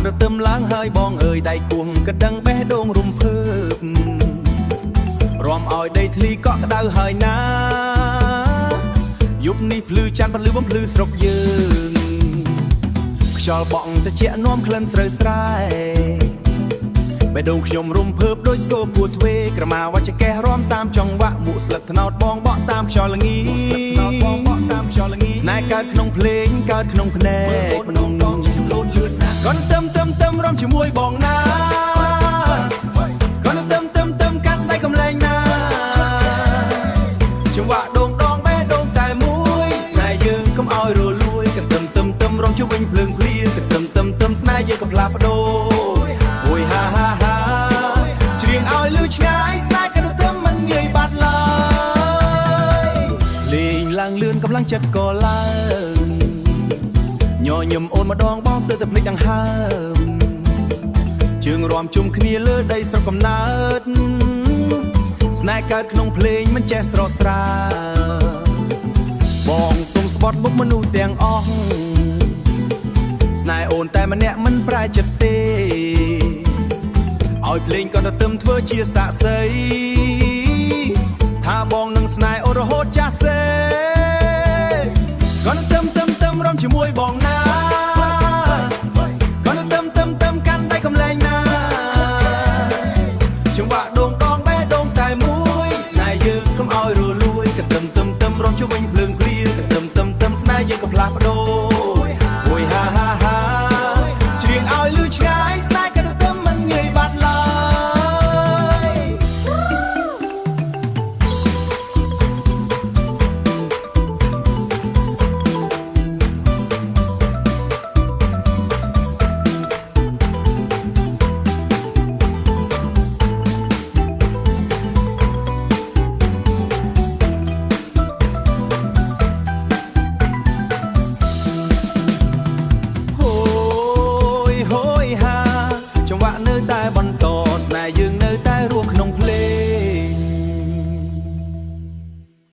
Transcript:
រទឹមឡើងហើយបងអើយដៃគួងក៏ដឹងបេះដូងរំភើបរំឲ្យដីធ្លីកក់ក្ដៅហើយណាយប់នេះភ្លឺច័ន្ទបន្លឺបំភ្លឺស្រុកយើងខ្យល់បក់ត្រជាក់នាំក្លិនស្រូវស្រែបេះដូងខ្ញុំរំភើបដូចស្គរពួរទ្វេក្រមាវ៉ាច់ចកេះរំតាមចង្វាក់មួកស្លឹកត្នោតបងបក់តាមខ្យល់ល្ងីស្នេហ៍កើតក្នុងភ្លេងកើតក្នុងភ្នែកក្នុងដងជាចំលូតលឿនណាស់គាត់ទឹមរំជាមួយបងណាគាត់ទឹមកាន់ដៃកំលែងណាចង្វាក់ដងបេះដូងតែមួយស្នេហ៍យើងកុំឲ្យរលួយគាត់ទឹមរំជួយភ្លើងភ្លៀគាត់ទឹមស្នេហ៍យើងក៏ផ្លាស់ប្ដូរអូយហាច្រៀងឲ្យលឺឆ្ងាយស្នេហ៍គាត់ទឹមមិនងាយបាត់ឡើយលេងឡើងលឿនកម្លាំងចិត្តក៏ឡើងញញឹមអូនម្ដងបងស្ទើរតែភ្លេចដង្ហើមជើងរំជុំគ្នាលើដីស្រុកកំណើតស្នេហ៍កើតក្នុងភ្លេងមិនចេះស្រស់ស្រាលបងសុំស្បត់មុខមនុស្សទាំងអស់ស្នេហ៍អូនតែម្នាក់មិនប្រែចិត្តទេឲ្យភ្លេងក៏ទៅធ្វើជាសាក្សីថាបងនឹងស្នេហ៍អូនរហូតចាស់សេក៏ទឹមរំជាមួយបង